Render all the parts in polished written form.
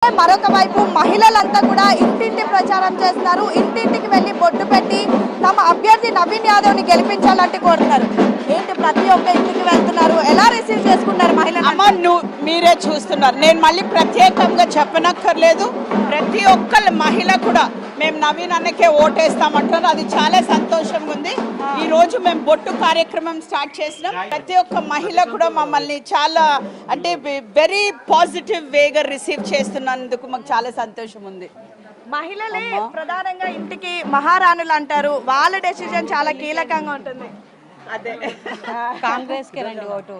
మరొక వైపు మహిళలంతా కూడా ఇంటింటి ప్రచారం చేస్తున్నారు. ఇంటింటికి వెళ్ళి బొట్టు పెట్టి తమ అభ్యర్థి నవీన్ యాదవ్ ని గెలిపించాలంటే కోరుతున్నారు. ఏంటి ప్రతి ఒక్క ఇంటికి వెళ్తున్నారు, ఎలా రిసీవ్ చేసుకున్నారు మహిళలు? అమ్మ మీరే చూస్తున్నారు, నేను మళ్ళీ ప్రత్యేకంగా చెప్పనక్కర్లేదు. ప్రతి ఒక్క మహిళ కూడా మేము నవీన్ అన్నకే ఓటేస్తామంటారు. అది చాలా సంతోషంగా ఉంది. ఈ రోజు మేము బొట్టు కార్యక్రమం స్టార్ట్ చేసినాం. ప్రతి ఒక్క మహిళ కూడా మమ్మల్ని చాలా అంటే వెరీ పాజిటివ్ వేగా రిసీవ్ చేస్తున్నందుకు మాకు చాలా సంతోషం ఉంది. మహిళలే ప్రధానంగా ఇంటికి మహారాణులు అంటారు, వాళ్ళ డెసిజన్ చాలా కీలకంగా ఉంటుంది. అదే కాంగ్రెస్ కి రండి ఓటు.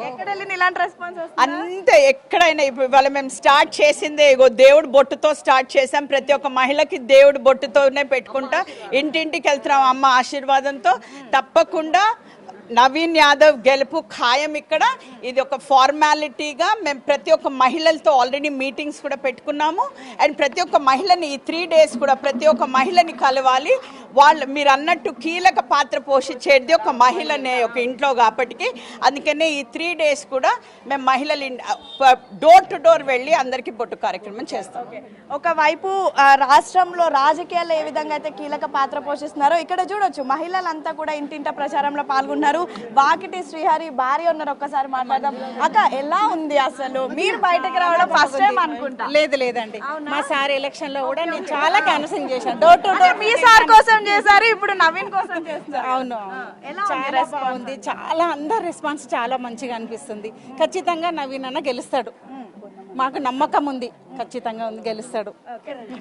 ఎక్కడ వెళ్ళిన ఇలాంటి రెస్పాన్స్ అంతే ఎక్కడైనా. ఇప్పుడు ఇవాళ మేము స్టార్ట్ చేసిందే ఇగో దేవుడు బొట్టుతో స్టార్ట్ చేసాం. ప్రతి ఒక్క మహిళకి దేవుడు బొట్టుతోనే పెట్టుకుంటా ఇంటింటికి వెళ్తున్నాం అమ్మ ఆశీర్వాదంతో. తప్పకుండా నవీన్ యాదవ్ గెలుపు ఖాయం. ఇక్కడ ఇది ఒక ఫార్మాలిటీగా మేము ప్రతి ఒక్క మహిళలతో ఆల్రెడీ మీటింగ్స్ కూడా పెట్టుకున్నాము. అండ్ ప్రతి ఒక్క మహిళని ఈ 3 days కూడా ప్రతి ఒక్క మహిళని కలవాలి. వాళ్ళు మీరు అన్నట్టు కీలక పాత్ర పోషించేది ఒక మహిళనే ఒక ఇంట్లో కాబట్టి. అందుకనే ఈ 3 days కూడా మేము మహిళలు డోర్ టు డోర్ వెళ్ళి అందరికీ బొట్టు కార్యక్రమం చేస్తాం. ఒకవైపు రాష్ట్రంలో రాజకీయాలు ఏ విధంగా అయితే కీలక పాత్ర పోషిస్తున్నారో ఇక్కడ చూడొచ్చు మహిళలంతా కూడా ఇంటింట ప్రచారంలో పాల్గొన్నారు. వాకిటి శ్రీహరి భార్య ఉన్నారు, ఒక్కసారి మాట్లాడదాం. అక్క ఎలా ఉంది అసలు? మీరు బయటకు రావడం ఫస్ట్ టైం అనుకుంటా. లేదండి, మా సార్ ఎలక్షన్ లో కూడా నేను చాలా క్యాన్వసింగ్ చేశాను. Door to door me sir కోసం చేశారు, ఇప్పుడు నవీన్ కోసం చేస్తారు. అవును, చాలా బాగుంది. చాలా అందరు రెస్పాన్స్ చాలా మంచిగా అనిపిస్తుంది. ఖచ్చితంగా నవీన్ అన్న గెలుస్తాడు, మాకు నమ్మకం ఉంది. ఖచ్చితంగా గెలుస్తాడు.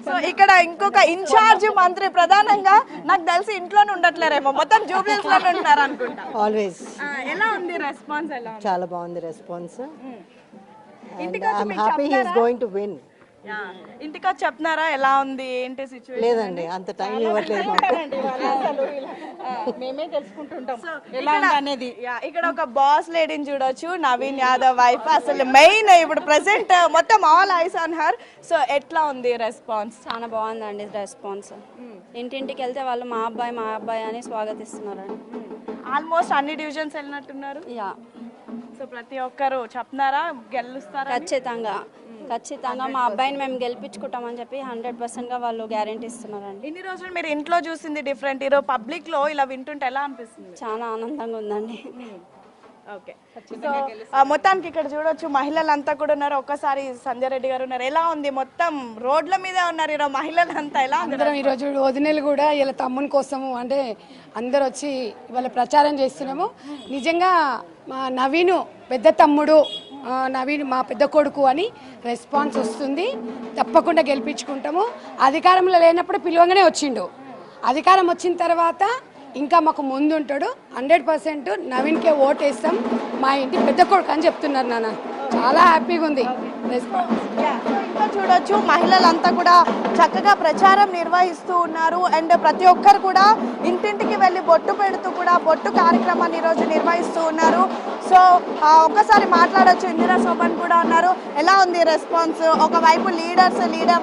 సో ఇక్కడ ఇంకొక ఇన్ఛార్జ్ మంత్రి ప్రధానంగా నాకు తెలిసి ఇంట్లోనే ఉండట్లేరేమో, మొత్తం జూబ్లీహిల్స్ లోనే ఉంటారు అనుకుంటా. ఆల్వేస్. ఎలా ఉంది రెస్పాన్స్? చాలా బాగుంది రెస్పాన్స్. ఇంటికి I'm happy he is going to win. ఇంటికి వచ్చి చెప్తున్నారా ఎలా ఉంది ఏంటి సిచ్యువేషన్? లేదండి, అంత టైం ఇవ్వట్లేదు. మేమే తెలుసుకుంటుంటాం ఎలా ఉంది అనేది. ఇక్కడ ఒక బాస్ లేడీని చూడొచ్చు, నవీన్ యాదవ్ వైఫ్. అసలు మెయిన్ ఇప్పుడు ప్రెసెంట్ మొత్తం all eyes on her. So ఎట్లా ఉంది రెస్పాన్స్? చాలా బాగుందండి రెస్పాన్స్. ఇంటింటికి వెళ్తే వాళ్ళు మా అబ్బాయి అని స్వాగతిస్తున్నారండి. ఆల్మోస్ట్ అన్ని డివిజన్స్ వెళ్ళినట్టున్నారు. యా, సో ప్రతి ఒక్కరు చెప్తున్నారా గెలుస్తారా? ఖచ్చితంగా మా అబ్బాయిని మేము గెలిపించుకుంటామని చెప్పి 100% గా వాళ్ళు గ్యారెంటీ ఇస్తున్నారండి. ఇన్ని రోజులు మీరు ఇంట్లో చూసింది డిఫరెంట్, ఈరోజు పబ్లిక్ లో ఇలా వింటుంటే ఎలా అనిపిస్తుంది? చాలా ఆనందంగా ఉందండి. ఓకే, సో మొత్తానికి ఇక్కడ చూడొచ్చు మహిళలంతా కూడా ఉన్నారు. ఒక్కసారి సంజయ్ రెడ్డి గారు ఉన్నారు. ఎలా ఉంది? మొత్తం రోడ్ల మీదే ఉన్నారు ఈరోజు మహిళలంతా. ఎలా ఉంది? అందరం ఈరోజు వదినలు కూడా ఇలా తమ్ముని కోసము అంటే అందరు వచ్చి ఇవాళ ప్రచారం చేస్తున్నాము. నిజంగా మా నవీను పెద్ద తమ్ముడు, నవీన్ మా పెద్ద కొడుకు అని రెస్పాన్స్ వస్తుంది. తప్పకుండా గెలిపించుకుంటాము. అధికారంలో లేనప్పుడు పిలువగానే వచ్చిండు, అధికారం వచ్చిన తర్వాత ఇంకా మాకు ముందు ఉంటాడు. 100% నవీన్కే ఓటేస్తాం, మా ఇంటి పెద్ద కొడుకు అని చెప్తున్నారు నాన్న. చాలా హ్యాపీగా ఉంది రెస్పాన్స్. ఇంకా చూడొచ్చు మహిళలంతా కూడా చక్కగా ప్రచారం నిర్వహిస్తూ ఉన్నారు. అండ్ ప్రతి ఒక్కరు కూడా ఇంటింటికి వెళ్ళి బొట్టు పెడుతూ కూడా బొట్టు కార్యక్రమాన్ని ఈరోజు నిర్వహిస్తూ ఉన్నారు. సో ఒక్కసారి మాట్లాడొచ్చు. ఇందిరా శోభన్ కూడా ఉన్నారు. ఎలా ఉంది రెస్పాన్స్? ఒకవైపు లీడర్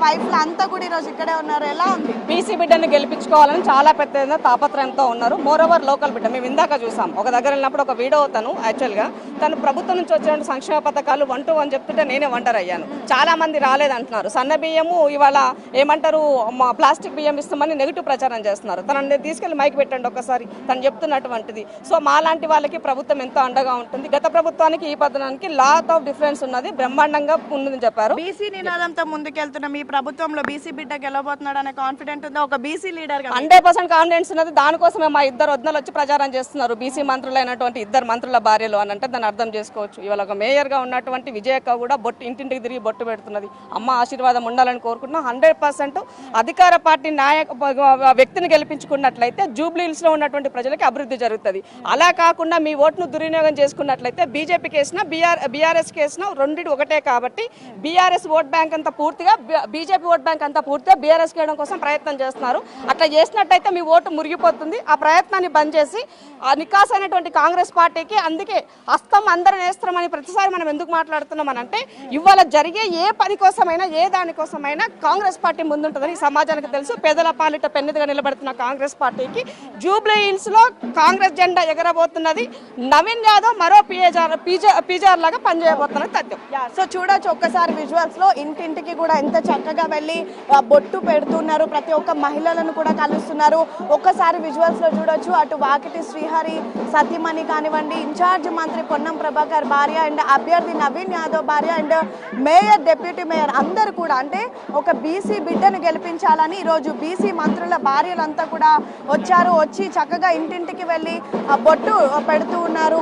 వైఫ్లు అంతా కూడా ఈరోజు ఇక్కడే ఉన్నారు. ఎలా ఉంది? బీసీ బిడ్డను గెలిపించుకోవాలని చాలా పెద్ద తాపత్రయంతో ఉన్నారు. మోరోవర్ లోకల్ బిడ్డ. మేము ఇందాక చూసాం, ఒక దగ్గర వెళ్ళినప్పుడు ఒక వీడియో యాక్చువల్గా తను ప్రభుత్వం నుంచి వచ్చిన సంక్షేమ పథకాలు 1 to 1 చెప్తుంటే నేనే వండర్ అయ్యాను. చాలా మంది రాలేదంటున్నారు. సన్న బియ్యము ఇవాళ ఏమంటారు ప్లాస్టిక్ బియ్యం ఇస్తామని నెగిటివ్ ప్రచారం చేస్తున్నారు. తనని తీసుకెళ్లి మైక్ పెట్టండి ఒకసారి, తను చెప్తున్నటువంటిది. సో మాలాంటి వాళ్ళకి ప్రభుత్వం ఎంతో అండగా ఉంటుంది. గత ప్రభుత్వానికి ఈ పథకానికి లాట్ ఆఫ్ డిఫరెన్స్ ఉన్నది, బ్రహ్మాండంగా ఉందని చెప్పారు. బీసీ నినాదంతో ముందుకెళ్తున్న మీ ప్రభుత్వంలో బీసీ బిడ్డ గెలవబోతున్నాడు అనే కాన్ఫిడెంట్ ఉందా? ఒక బీసీ లీడర్ 100% కాన్ఫిడెన్స్ ఉన్నది. దానికోసమే మా 2 వదినలు వచ్చి ప్రచారం చేస్తున్నారు. బీసీ మంత్రులైనటువంటి 2 మంత్రుల భార్యలు అని అంటే దాన్ని అర్థం చేసుకోవచ్చు. ఇవాళ ఒక మేయర్గా ఉన్నటువంటి విజయక్క కూడా ఇంటింటికి తిరిగి బొట్టు పెడుతున్నది. అమ్మ ఆశీర్వాదం ఉండాలని కోరుకుంటున్నాం. 100% అధికార పార్టీ వ్యక్తిని గెలిపించుకున్నట్లయితే జూబ్లీహిల్స్లో ఉన్నటువంటి ప్రజలకి అభివృద్ధి జరుగుతుంది. అలా కాకుండా మీ ఓటును దుర్వినియోగం చేసుకున్నట్లయితే బీజేపీకి వేసినా బీఆర్ఎస్కి వేసినా రెండింటి ఒకటే. కాబట్టి బీఆర్ఎస్ ఓట్ బ్యాంక్ అంతా పూర్తిగా బీజేపీ ఓట్ బ్యాంక్ అంతా పూర్తిగా బీఆర్ఎస్కి వేయడం కోసం ప్రయత్నం చేస్తున్నారు. అట్లా చేసినట్టయితే మీ ఓటు మురిగిపోతుంది. ఆ ప్రయత్నాన్ని బంద్ చేసి నికాస్ అయినటువంటి కాంగ్రెస్ పార్టీకి అందుకే వేస్తాం అందరం వేస్తామని ప్రతిసారి మనం ఎందుకు మాట్లాడుతున్నాం అని అంటే ఇవాళ జరిగే ఏ పని కోసమైనా ఏ దానికోసమైనా కాంగ్రెస్ పార్టీ ముందుంటుందని ఈ సమాజానికి తెలుసు. పేదల పాలిట పెన్నిదిగా నిలబడుతున్న కాంగ్రెస్ పార్టీకి జూబ్లీ హిల్స్ లో కాంగ్రెస్ జెండా ఎగరబోతున్నది. నవీన్ యాదవ్ మరో పీజార్ లాగా పనిచేయబోతున్నది తథ్యం. సో చూడొచ్చు ఒక్కసారి విజువల్స్ లో ఇంటింటికి కూడా ఎంత చక్కగా వెళ్ళి బొట్టు పెడుతున్నారు, ప్రతి ఒక్క మహిళలను కూడా కలుస్తున్నారు. ఒక్కసారి విజువల్స్ లో చూడొచ్చు, అటు వాకిటి శ్రీహరి సతీమణి కానివ్వండి, ఇన్ఛార్జ్ మంత్రి పొన్నం ప్రభాకర్ భార్య అండ్ అభ్యర్థి నవీన్ యాదవ్ భార్య అండ్ మేయర్ డిప్యూటీ మేయర్ అందరూ కూడా అంటే ఒక బీసీ బిడ్డను గెలిపించాలని ఈరోజు బీసీ మంత్రుల భార్యలంతా కూడా వచ్చారు. వచ్చి చక్కగా ఇంటింటికి వెళ్ళి బొట్టు పెడుతూ ఉన్నారు.